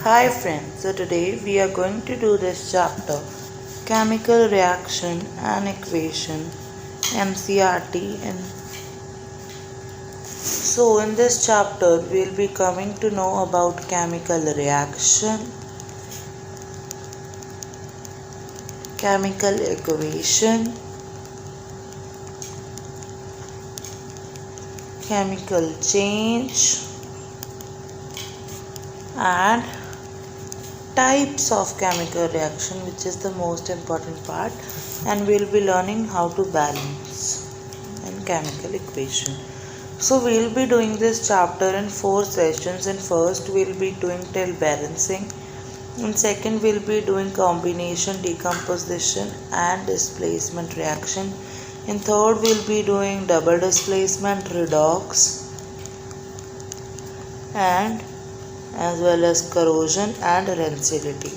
Hi friends, so today we are going to do this chapter Chemical Reaction and Equation NCERT. And so in this chapter we will be coming to know about chemical reaction, chemical equation, chemical change and types of chemical reaction, which is the most important part, and we will be learning how to balance in chemical equation. So we will be doing this chapter in 4 sessions. In first we will be doing till balancing, in second we will be doing combination, decomposition and displacement reaction, in third we will be doing double displacement, redox, and as well as corrosion and rancidity.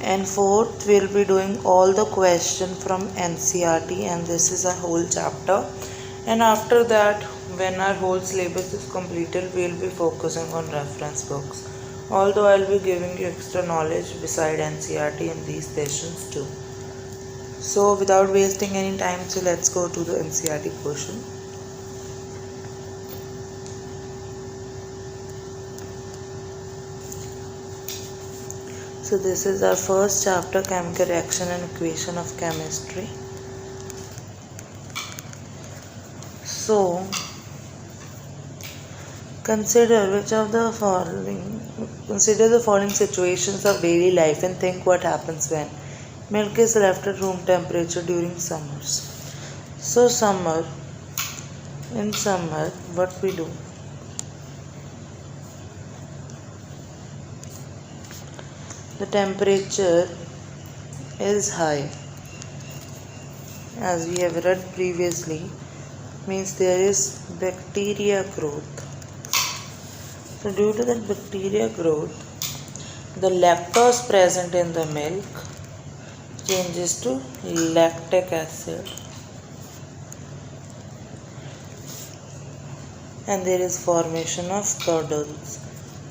And fourth we will be doing all the questions from NCERT, and this is a whole chapter. And after that, when our whole syllabus is completed, we will be focusing on reference books, although I will be giving you extra knowledge beside NCERT in these sessions too. So without wasting any time, so let's go to the NCERT portion. So this is our first chapter, chemical reaction and equation of chemistry. So consider the following situations of daily life and think what happens when milk is left at room temperature during summers. So in summer what we do? The temperature is high, as we have read previously, means there is bacteria growth. So due to that bacteria growth, the lactose present in the milk changes to lactic acid, and there is formation of curdles.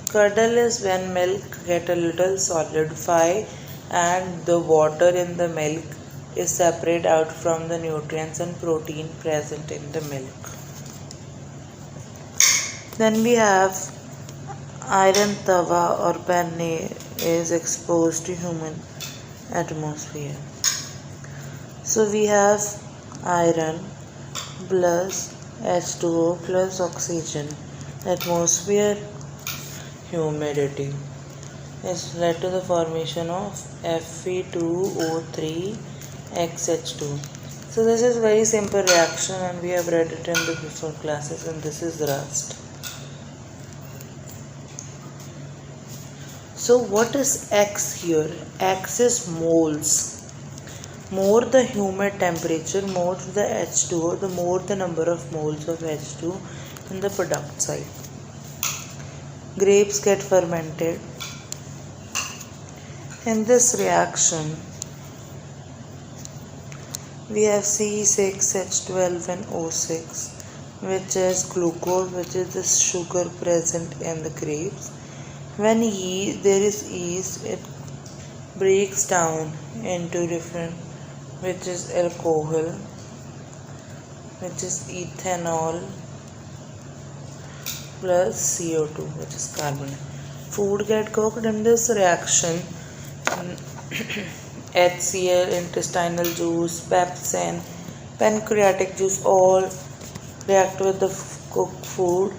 Curdle is when milk get a little solidify and the water in the milk is separated out from the nutrients and protein present in the milk. Then we have iron tawa or panne is exposed to human atmosphere. So we have iron plus H2O plus oxygen. Atmosphere humidity is led to the formation of Fe2O3 XH2. So this is very simple reaction and we have read it in the before classes, and this is rust. So what is X here? X is moles. More the humid temperature, more the H2O, the more the number of moles of H2 in the product side. Grapes get fermented. In this reaction, we have C6H12 and O6, which is glucose, which is the sugar present in the grapes. When there is yeast, it breaks down into different, which is alcohol, which is ethanol, plus CO2, which is carbon. Food get cooked in this reaction. HCl, intestinal juice, pepsin, pancreatic juice, all react with the cooked food.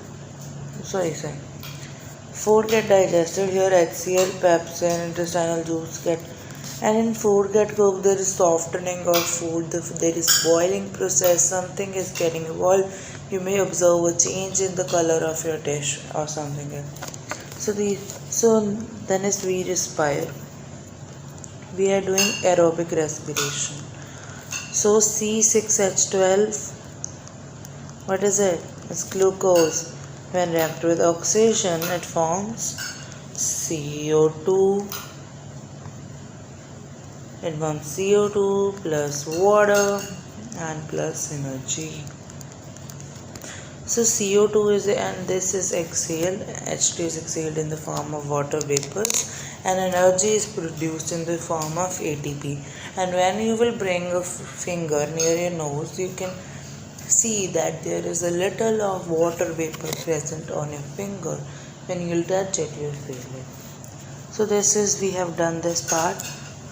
Food get digested. Here HCl, pepsin, intestinal juice get, and in food get cooked, there is softening of food, there is boiling process, something is getting evolved. You may observe a change in the color of your dish or something else. So then is we respire. We are doing aerobic respiration. So C6H12, what is it? It's glucose. When react with oxygen, it forms CO2. It forms CO2 plus water and plus energy. So CO2 is, and this is exhaled, H2 is exhaled in the form of water vapors, and energy is produced in the form of ATP. And when you will bring a finger near your nose, you can see that there is a little of water vapor present on your finger. When you will touch it, you will feel it. So this is, we have done this part.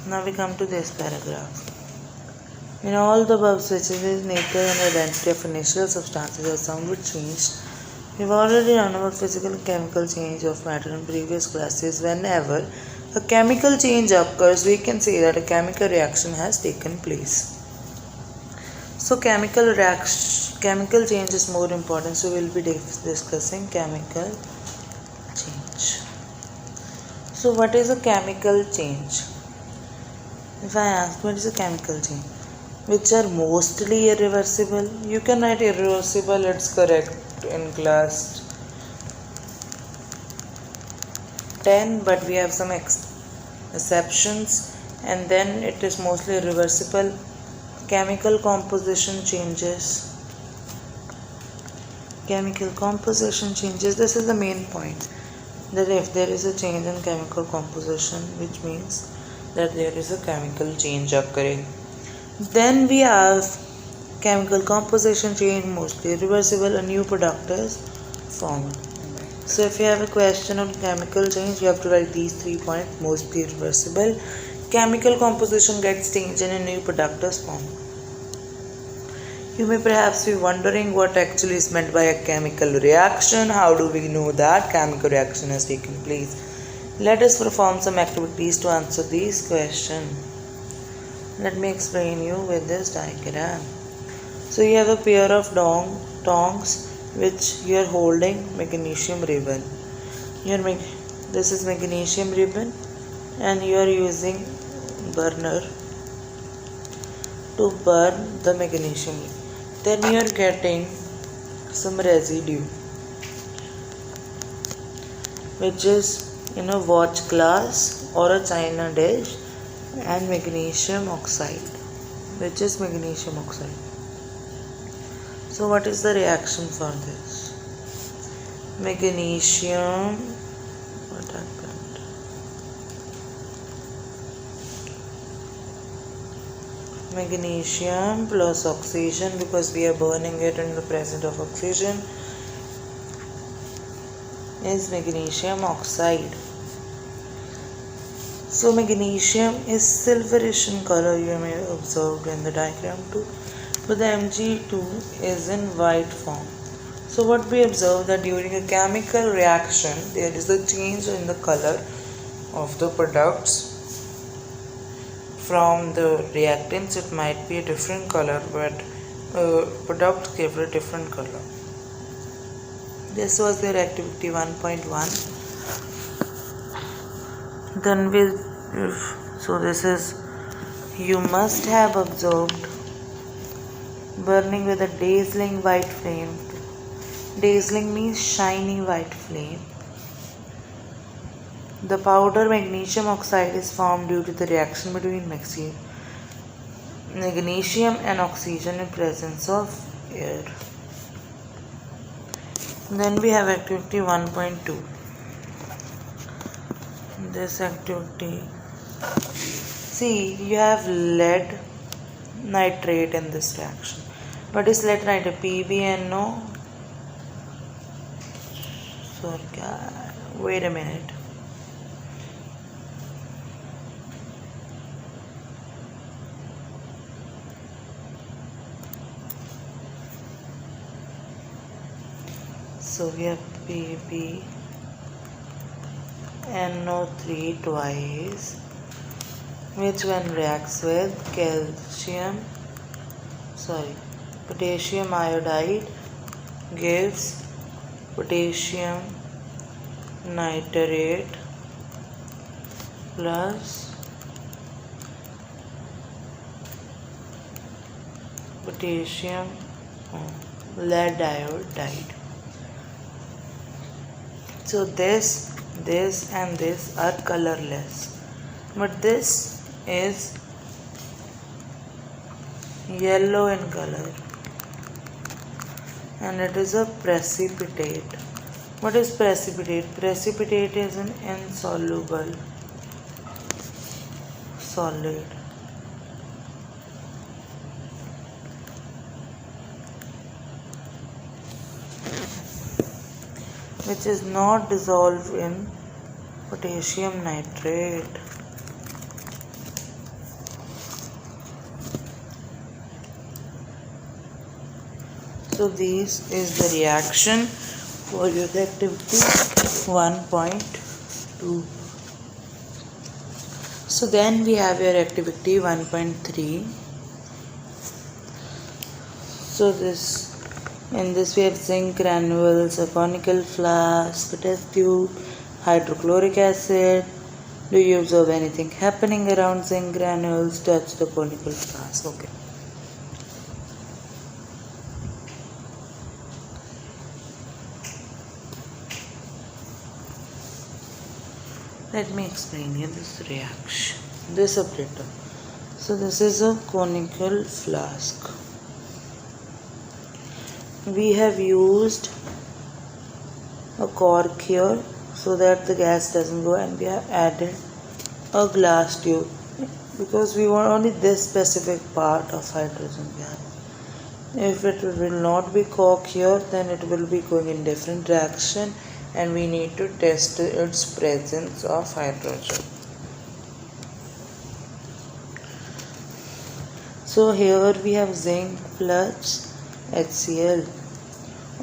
Now we come to this paragraph. In all the above switches, nature and identity of initial substances are somewhat changed. We've already learned about physical and chemical change of matter in previous classes. Whenever a chemical change occurs, we can say that a chemical reaction has taken place. So chemical change is more important. So we'll be discussing chemical change. So what is a chemical change? If I ask what is a chemical change, which are mostly irreversible, you can write irreversible, it's correct in class 10, but we have some exceptions, and then it is mostly irreversible. Chemical composition changes. This is the main point, that if there is a change in chemical composition, which means that there is a chemical change occurring. Then we have chemical composition change, mostly irreversible, a new product is formed. So if you have a question on chemical change, you have to write these 3 points: mostly irreversible, chemical composition gets changed, and a new product is formed. You may perhaps be wondering what actually is meant by a chemical reaction. How do we know that chemical reaction has taken place? Let us perform some activities to answer these questions. Let me explain you with this diagram. So you have a pair of tongs which you are holding magnesium ribbon. This is magnesium ribbon, and you are using burner to burn the magnesium. Then you are getting some residue, which is in a watch glass or a china dish, and magnesium oxide, which is magnesium oxide. So what is the reaction for this? Magnesium, what happened? Magnesium plus oxygen, because we are burning it in the presence of oxygen, is magnesium oxide. So magnesium is silverish in color, you may observe in the diagram too, but the Mg2 is in white form. So what we observe, that during a chemical reaction there is a change in the color of the products. From the reactants it might be a different color, but products give a different color. This was their activity 1.1. Then so this is, you must have observed burning with a dazzling white flame. Dazzling means shiny white flame. The powder magnesium oxide is formed due to the reaction between magnesium and oxygen in presence of air. Then we have activity 1.2. This activity, see, you have lead nitrate in this reaction. What is lead nitrate? PbNO. Sorry, wait a minute. So we have PbNO3 twice, which when reacts with potassium iodide gives potassium nitrate plus potassium lead iodide. So this and this are colorless, but this is yellow in color. and it is a precipitate. What is precipitate? Precipitate is an insoluble solid. Which is not dissolved in potassium nitrate. So this is the reaction for your activity 1.2. So then we have your activity 1.3. So in this we have zinc granules, a conical flask, a test tube, hydrochloric acid. Do you observe anything happening around zinc granules? Touch the conical flask. Okay. Let me explain you this reaction, this operator. So this is a conical flask. We have used a cork here so that the gas doesn't go, and we have added a glass tube because we want only this specific part of hydrogen gas. If it will not be cork here, then it will be going in different direction, and we need to test its presence of hydrogen. So here we have zinc plus HCl,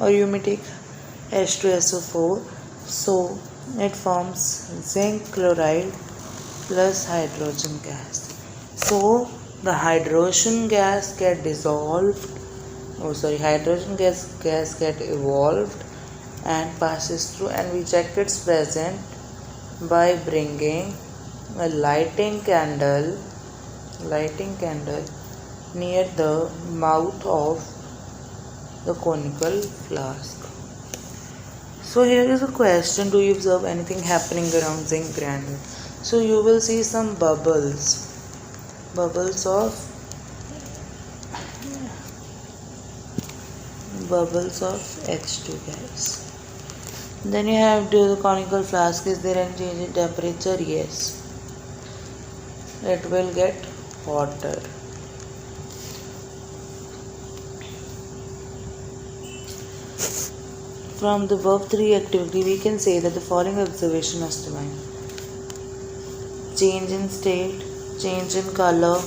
or you may take H2SO4. So it forms zinc chloride plus hydrogen gas. So the hydrogen gas get dissolved. Hydrogen gas get evolved and passes through, and we check its presence by bringing a lighting candle near the mouth of the conical flask. So here is a question: do you observe anything happening around zinc granule? So you will see some bubbles of H2 gas. Then you have the conical flask. Is there any change in temperature? Yes. It will get hotter. From the above three activity, we can say that the following observation must be made: change in state, change in color,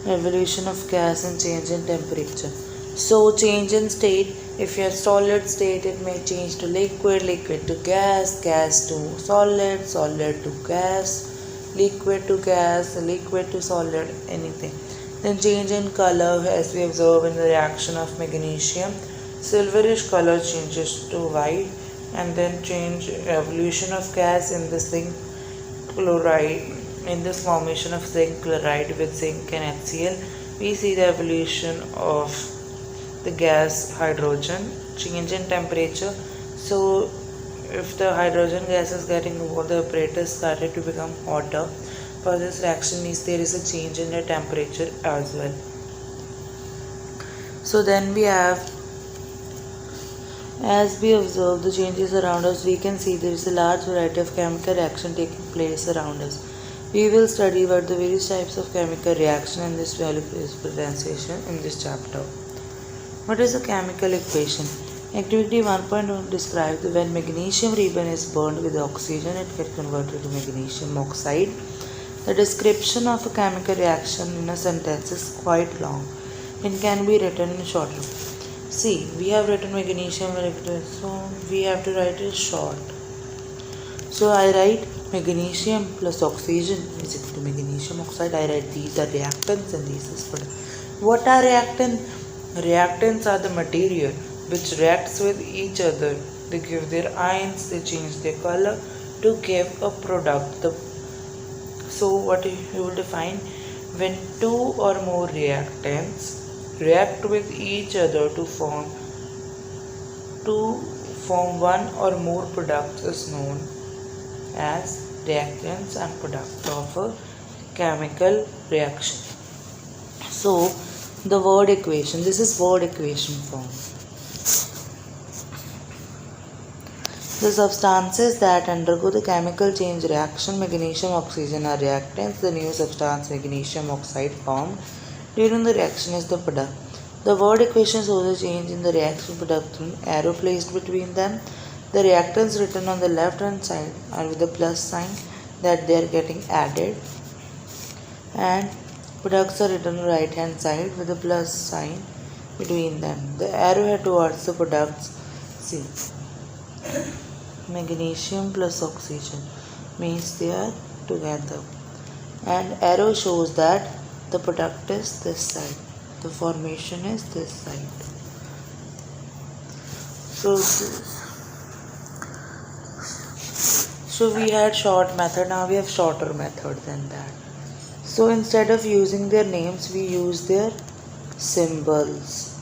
evolution of gas, and change in temperature. So change in state, if you are solid state, it may change to liquid, liquid to gas, gas to solid, solid to gas, liquid to gas, liquid to solid, anything. Then change in color, as we observe in the reaction of magnesium, silverish color changes to white, and then change evolution of gas in the zinc chloride, in this formation of zinc chloride with zinc and HCl. We see the evolution of the gas hydrogen, change in temperature. So if the hydrogen gas is getting over, the apparatus started to become hotter. For this reaction means there is a change in the temperature as well. So then we have, as we observe the changes around us, we can see there is a large variety of chemical reaction taking place around us. We will study about the various types of chemical reaction in this value presentation in this chapter. What is a chemical equation? Activity 1.1 describes when magnesium ribbon is burned with oxygen, it gets converted to magnesium oxide. The description of a chemical reaction in a sentence is quite long. It can be written in shorter. See, we have written magnesium, so we have to write it short. So I write magnesium plus oxygen is equal to magnesium oxide. I write these are reactants and these is product. What are reactants? Reactants are the material which reacts with each other. They give their ions, they change their color to give a product. So what you will define: when two or more reactants react with each other to form one or more products is known as reactants and product of a chemical reaction. So the word equation, this is word equation form. The substances that undergo the chemical change reaction magnesium oxygen are reactants. The new substance magnesium oxide formed during the reaction is the product. The word equation shows a change in the reaction product through an arrow placed between them. The reactants written on the left hand side are with the plus sign that they are getting added, and products are written on the right hand side with the plus sign between them. The arrowhead towards the products, see, magnesium plus oxygen means they are together, and arrow shows that the product is this side, the formation is this side. So we had short method, now we have shorter method than that. So instead of using their names, we use their symbols,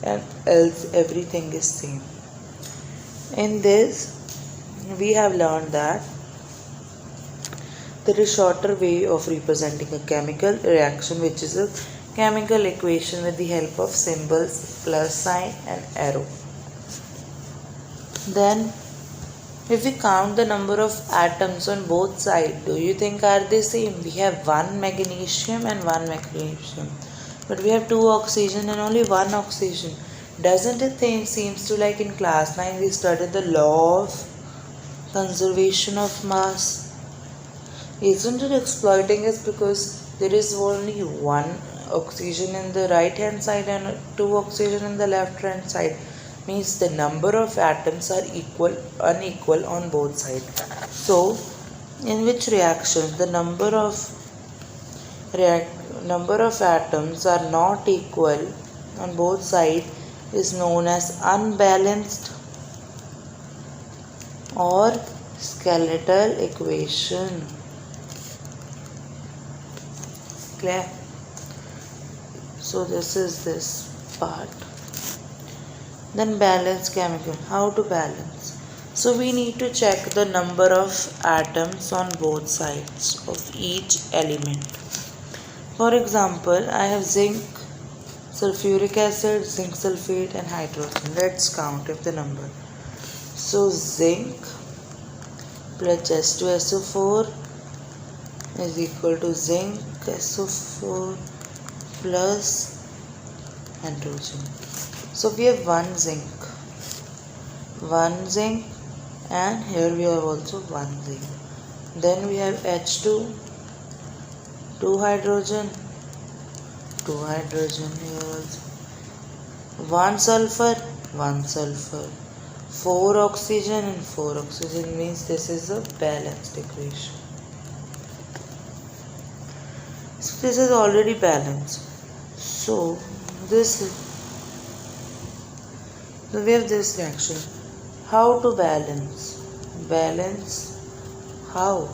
and else everything is same. In this we have learned that there is shorter way of representing a chemical reaction, which is a chemical equation with the help of symbols, plus sign and arrow. Then if we count the number of atoms on both sides, do you think are they same? We have one magnesium and one magnesium, but we have two oxygen and only one oxygen. Doesn't it seems to like in class 9 we studied the law of conservation of mass? Isn't it exploiting us because there is only one oxygen in the right hand side and two oxygen in the left hand side? Means the number of atoms are unequal on both sides. So in which reactions the number of atoms are not equal on both sides is known as unbalanced or skeletal equation. Clear? So this is this part. Then balance chemical. How to balance? So we need to check the number of atoms on both sides of each element. For example, I have zinc, sulfuric acid, zinc sulfate and hydrogen. Let's count if the number. So zinc plus H2SO4 is equal to zinc SO4 plus hydrogen. So we have one zinc, and here we have also one zinc. Then we have H2, two hydrogen here also. One sulfur, four oxygen and four oxygen, means this is a balanced equation. So this is already balanced. So we have this reaction. How to balance? How?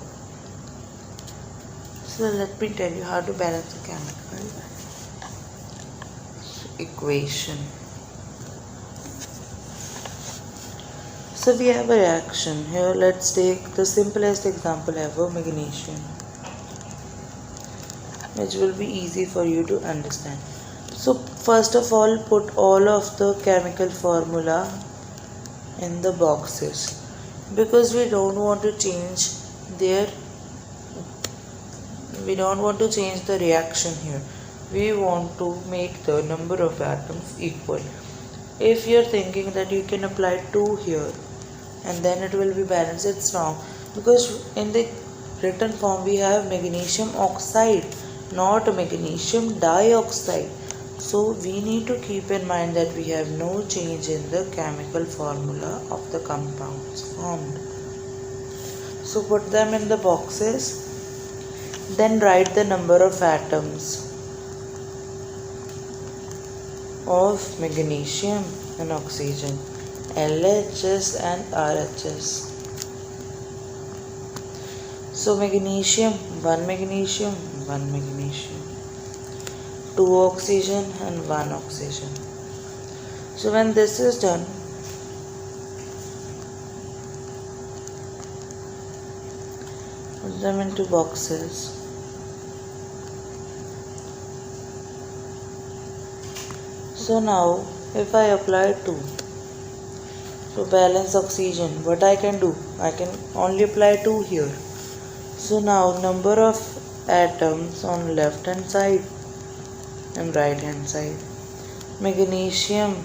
So let me tell you how to balance a chemical equation. So we have a reaction. Here let's take the simplest example ever, magnesium, which will be easy for you to understand. So first of all, put all of the chemical formula in the boxes, because we don't want to change the reaction here. We want to make the number of atoms equal. If you're thinking that you can apply 2 here and then it will be balanced, it's wrong, because in the written form we have magnesium oxide, not magnesium dioxide. So we need to keep in mind that we have no change in the chemical formula of the compounds formed. So put them in the boxes. Then write the number of atoms of magnesium and oxygen, LHS and RHS. So magnesium, 1 magnesium, 1 magnesium. 2 oxygen and 1 oxygen. So when this is done, put them into boxes. So now if I apply 2, To balance oxygen, what I can do? I can only apply 2 here. So now number of atoms on left hand side and right hand side. Magnesium,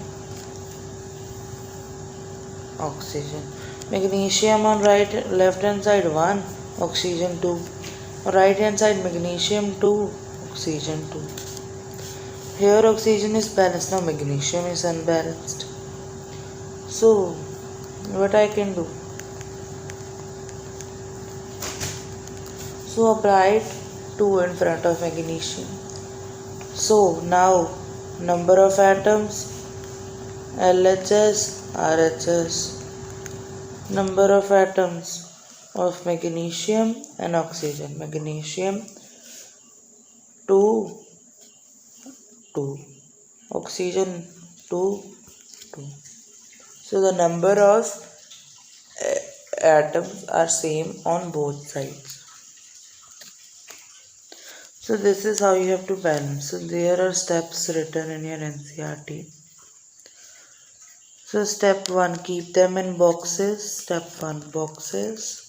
oxygen. Magnesium on left hand side 1, oxygen 2. Right hand side magnesium 2, oxygen 2. Here oxygen is balanced, now magnesium is unbalanced. So what I can do? So write 2 in front of magnesium. So now number of atoms LHS, RHS. Number of atoms of magnesium and oxygen. Magnesium 2, 2. Oxygen 2, 2. So the number of atoms are same on both sides. So this is how you have to balance. So there are steps written in your NCERT. So step 1, keep them in boxes. Step 1, boxes.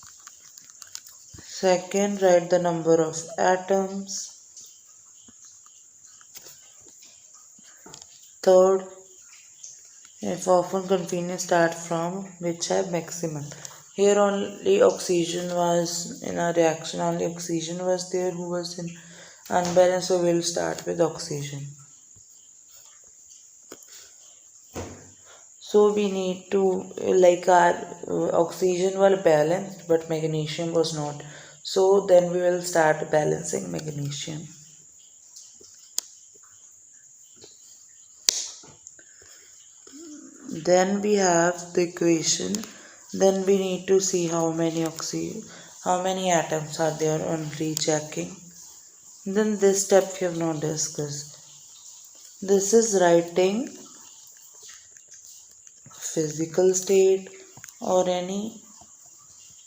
Second, write the number of atoms. Third, if often convenient, start from which have maximum. Here only oxygen was in a reaction, only oxygen was there who was in unbalance, so we'll start with oxygen. So we need to, like our oxygen was balanced but magnesium was not. So then we will start balancing magnesium. Then we have the equation. Then we need to see how many atoms are there on rechecking. Then this step we have not discussed. This is writing physical state or any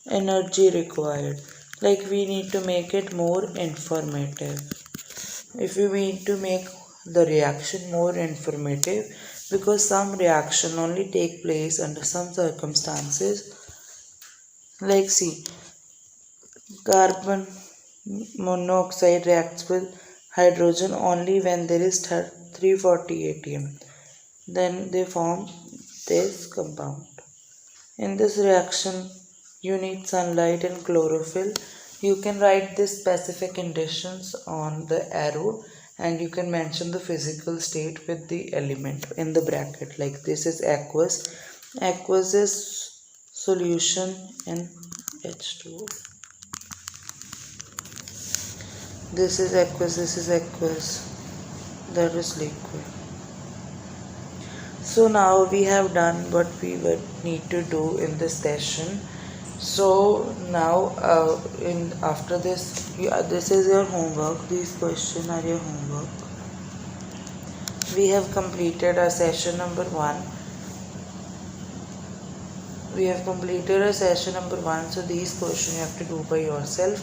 energy required. Like we need to make it more informative. If we need to make the reaction more informative, because some reaction only take place under some circumstances. Like see, carbon monoxide reacts with hydrogen only when there is 340 atm. Then they form this compound. In this reaction, you need sunlight and chlorophyll. You can write the specific conditions on the arrow and you can mention the physical state with the element in the bracket. Like this is aqueous. Aqueous is solution in H2O. This is aqueous. That is liquid. So now we have done what we would need to do in this session. So now after this, this is your homework. These questions are your homework. We have completed our session number 1. So these questions you have to do by yourself.